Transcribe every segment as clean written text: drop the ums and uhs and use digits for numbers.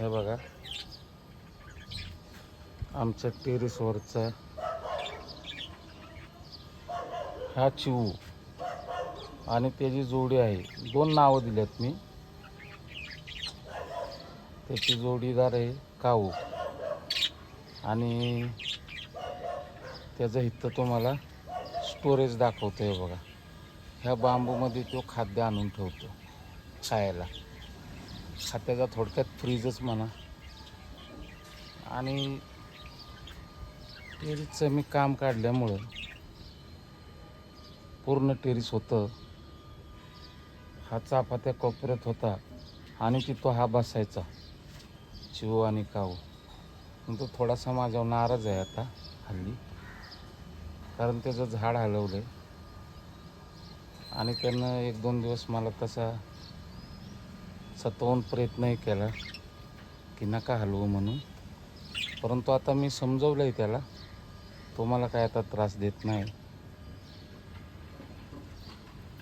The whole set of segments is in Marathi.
हे बघा आमच्या टेरेसवरचा हा चिवू आणि त्याची जोडी आहे. 2 नावं दिल्यात मी. त्याची जोडीदार आहे काऊ आणि त्याचं इथं तुम्हाला स्टोरेज दाखवतोय बघा. ह्या बांबूमध्ये तो खाद्य आणून ठेवतो खायला. खात्याचा थोडक्यात फ्रीजच म्हणा. आणि टेरिसचं मी काम काढल्यामुळं पूर्ण टेरिस होतं. हा चाफा त्या कोपऱ्यात होता आणि तिथं हा बसायचा चिवू आणि काऊ. पण तो थोडासा माझ्यावर नाराज आहे आता हल्ली, कारण त्याचं झाड हलवलं आहे आणि त्यानं 1-2 दिवस मला तसा सतवून प्रयत्नही केला की नका हलवू म्हणून. परंतु आता मी समजवलं आहे त्याला, तो मला काय आता त्रास देत नाही.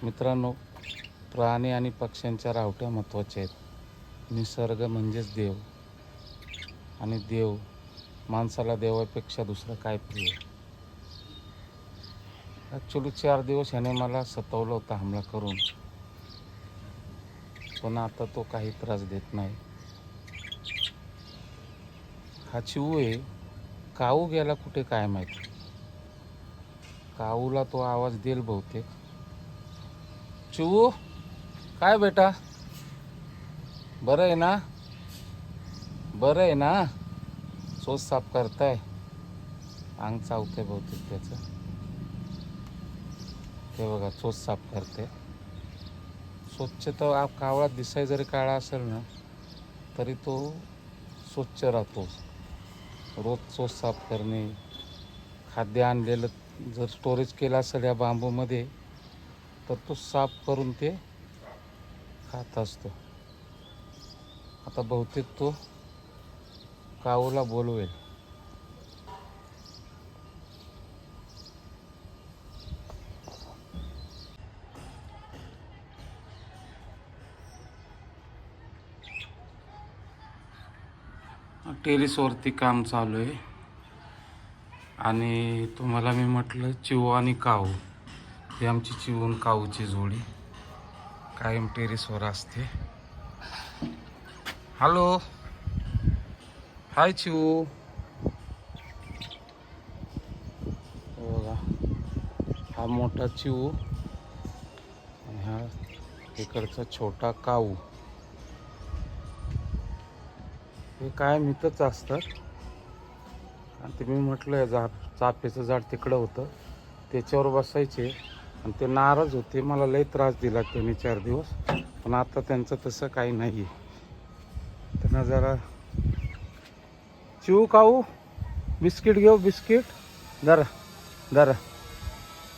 मित्रांनो, प्राणी आणि पक्ष्यांच्या रावट्या महत्त्वाच्या आहेत. निसर्ग म्हणजेच देव आणि देव माणसाला देवापेक्षा दुसरं काय प्रिय. ॲक्च्युली 4 दिवस ह्याने मला सतवलं होतं हमला करून, पण आता तो काही त्रास देत नाही. हा चिवू आहे. काऊ गेला कुठे काय माहिती. काऊला तो आवाज देईल बहुतेक. चिवू काय बेटा, बरं आहे ना? बरं आहे ना? चोच साफ करताय, अंग चावतंय बहुतेक त्याचं. ते बघा चोच साफ करते. स्वच्छ तर कावळा दिसाय जरी काळा असेल ना तरी तो स्वच्छ राहतो. रोज चोच साफ करणे, खाद्य आणलेलं जर स्टोरेज केलं असेल या बांबूमध्ये तर तो साफ करून ते खात असतो. आता बहुतेक तो काऊला बोलवेल. टेरेसवरती काम चालू आहे आणि तुम्हाला मी म्हटलं चिवू आणि काऊ, ही आमची चिवू आणि काऊची जोडी कायम टेरेसवर असते. हॅलो, हाय चिवू. बघा हा मोठा चिवू आणि हा इकडचा छोटा काऊ. हे कायम इथंच असतात. आणि ते मी म्हटलं चाफ्याचं झाड तिकडं होतं, त्याच्यावर बसायचे आणि ते नाराज होते. मला लई त्रास दिला त्यांनी 4 दिवस. पण आता त्यांचं तसं काही नाही आहे. त्यांना जरा चिवू काऊ बिस्किट घेऊ, बिस्किट जरा जरा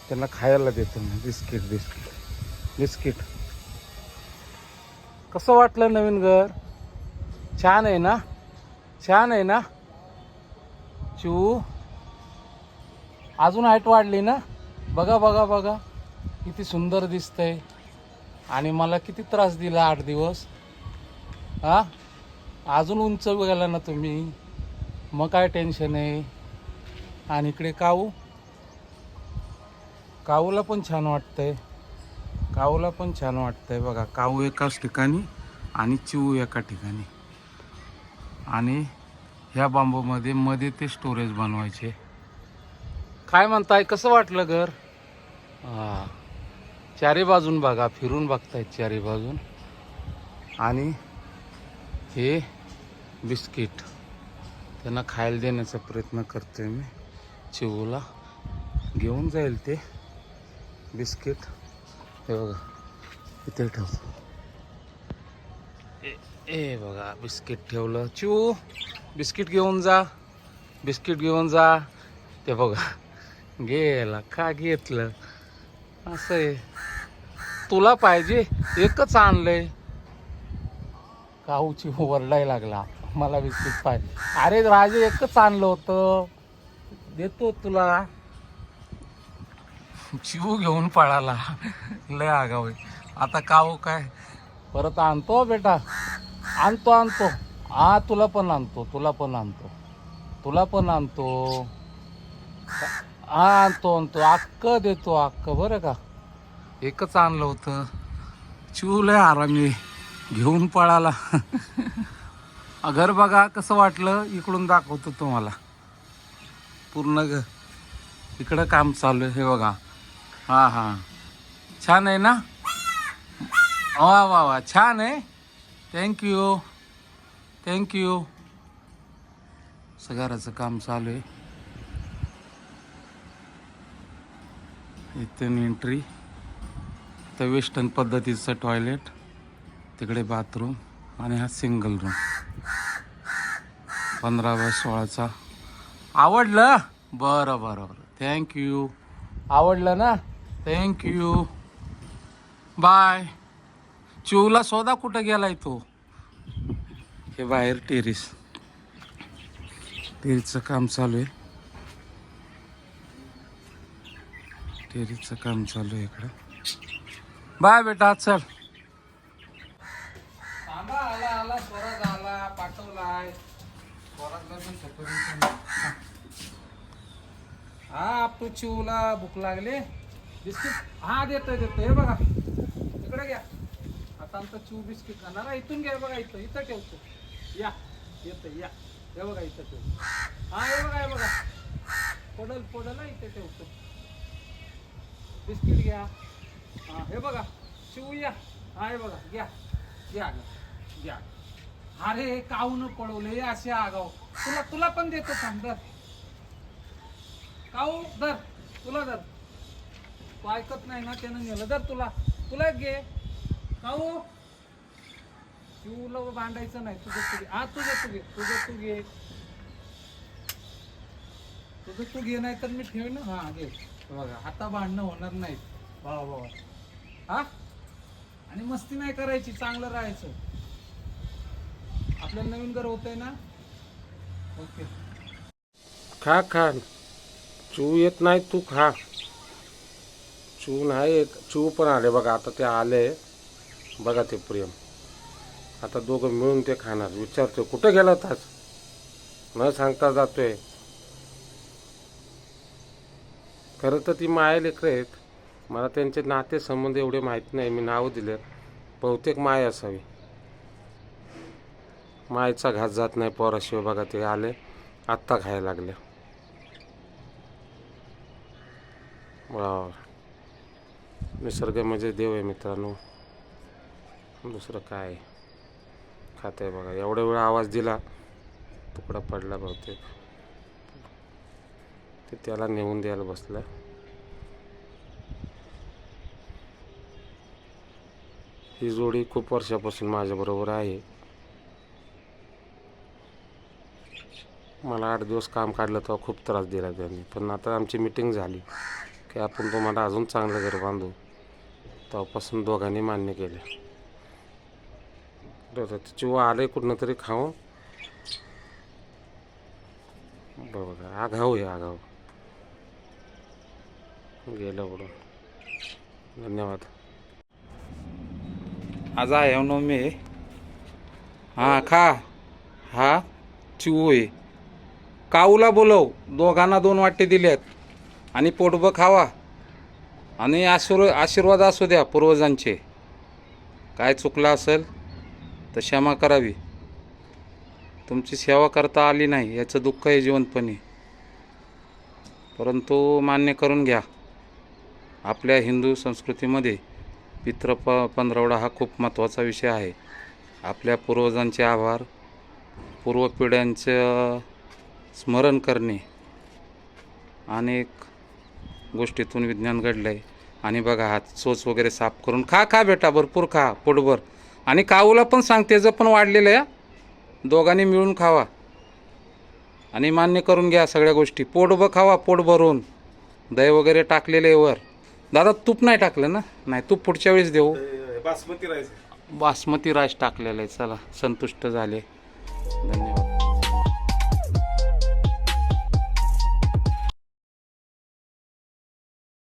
त्यांना खायला देतो मी. Biscuit biscuit biscuit. कसं वाटलं नवीन घर? छान आहे ना? छान आहे ना चिवू? अजून हाईट वाढली ना? बघा बघा बघा किती सुंदर दिसतंय. आणि मला किती त्रास दिला 8 दिवस. हा, अजून उंच गेला ना तुम्ही, मग काय टेन्शन आहे. आणि इकडे काऊ, काऊला पण छान वाटतंय. काऊला पण छान वाटतंय बघा. काऊ एकाच ठिकाणी आणि चिवू एका ठिकाणी. आणि ह्या बांबूमध्ये मध्ये ते स्टोरेज बनवायचे. काय म्हणताय, कसं वाटलं घर? हा, चारी बाजून बघा, फिरून बघतायत चारी बाजून. आणि हे बिस्किट त्यांना खायला देण्याचा प्रयत्न करतोय मी. चिवूला घेऊन जाईल ते बिस्किट. हे बघा इथे ठेवतो. ए बघा बिस्किट ठेवलं. चिवू बिस्किट घेऊन जा, बिस्किट घेऊन जा. ते बघा गेला. का घेतलं? असं आहे. तुला पाहिजे एकच आणलंय. काऊची वरडायला लागला, मला बिस्किट पाहिजे. अरे राजे एकच आणलं होतं, देतो तुला. चिवू घेऊन पळाला. लय आगाऊ आहे. आता काऊ काय परत आणतो बेटा, आणतो आणतो हा तुला पण आणतो, तुला पण आणतो, तुला पण आणतो. हा आणतो अक्क देतो अक्क, बरं का. एकच आणलं होतं. चिवलंय आरामी घेऊन पळाला. घर बघा कसं वाटलं, इकडून दाखवतो तुम्हाला. पूर्ण इकडं काम चालू आहे हे बघा. हा हा छान आहे ना. वा वा वा छान आहे. Thank you thank you. घराचं काम चालू आहे. इथून एंट्री, तर वेस्टर्न पद्धतीचं टॉयलेट, तिकडे बाथरूम आणि हा सिंगल रूम 15x16चा. आवडलं. बरं बरं बरं थँक्यू. आवडलं ना. Thank you bye. चिवला शोधा कुठं गेलाय तो. हे बाहेर टेरिसचं काम चालू आहे. टेरिसचं काम चालू आहे इकडं. बाय बेटा चल. आला आला स्वराज आला, पाठवलाय स्वराजला पण. हा आपतो चिवला भूक लागली. बिस्किट हा देतोय हे बघा, इकडे घ्या. आता आमचा चिव बिस्किट खाणार आहे. इथून घ्या बघा, इथं ठेवतो. या येतं या, हे बघा इथं ठेवतो. हा हे बघा पडल इथे ठेवतो. बिस्किट घ्या. हा हे बघा चिव या. हा हे बघा घ्या. अरे काऊन पळवले असे आगाव. तुला पण देतो थांब. दर काऊ दर, तुला दर. तू ऐकत नाही ना, त्यानं नेलं. दर तुला घे काऊ. चिवला भांडायचं नाही. तुझं हा तुझं तू घे नाही तर मी ठेव ना. हा घे बघा, आता भांडणं होणार नाही. वा हा. आणि मस्ती नाही करायची, चांगलं राहायचं. आपल्याला नवीन घर होतंय ना. ओके खा. चू येत नाही तू खा. चू नाही येत. चू पण आले बघा. आता ते आले बघा, ते प्रेम. आता दोघं मिळून ते खाणार. विचारतोय कुठं गेला होतास, न सांगता जातोय. खरं तर ती माया लेकरं आहेत. मला त्यांचे नाते संबंध एवढे माहीत नाही. मी नाव दिले, बहुतेक माय असावी. मायचा घास जात नाही पोराशिवाय. बघा ते आले आत्ता खायला लागले. वा, निसर्ग म्हणजे देव आहे मित्रांनो. दुसरं काय खात आहे बघा. एवढ्या वेळ आवाज दिला, तुकडा पडला बहुतेक. ते त्याला नेऊन द्यायला बसलं. ही जोडी खूप वर्षापासून माझ्याबरोबर आहे. मला 8 दिवस काम काढलं तेव्हा खूप त्रास दिला त्यांनी. पण आता आमची मीटिंग झाली की आपण तुम्हाला अजून चांगलं घर बांधू. तेव्हापासून दोघांनी मान्य केले. चिवा आले कुठनं तरी खाऊ. बघा आघाव आहे आघाव. गेलं उडून. धन्यवाद. आज आहे नवमी. हा खा. हा चिवू आहे. काऊला बोलव. दोघांना 2 वाटे दिलेत. आणि पोटभर खावा. आणि आशीर्वाद असू द्या पूर्वजांचे. काय चुकलं असेल तर क्षमा करावी. तुमची सेवा करता आली नाही याचं दुःख आहे जिवंतपणी. परंतु मान्य करून घ्या, आपल्या हिंदू संस्कृतीमध्ये पंधरवडा हा खूप महत्त्वाचा विषय आहे. आपल्या पूर्वजांचे आभार, पूर्वपिढ्यांचं स्मरण करणे. अनेक गोष्टीतून विज्ञान घडलं आहे. आणि बघा हात चोच वगैरे साफ करून खा बेटा, भरपूर खा पोटभर. आणि काऊला पण सांग, त्याचं पण वाढलेलं आहे. दोघांनी मिळून खावा आणि मान्य करून घ्या सगळ्या गोष्टी. पोटभर खावा, पोट भरून. दही वगैरे टाकलेले वर. दादा तूप नाही टाकलं ना. नाही तूप पुढच्या वेळेस देऊ. बासमती राईस टाकलेलं आहे. चला संतुष्ट झाले. धन्यवाद.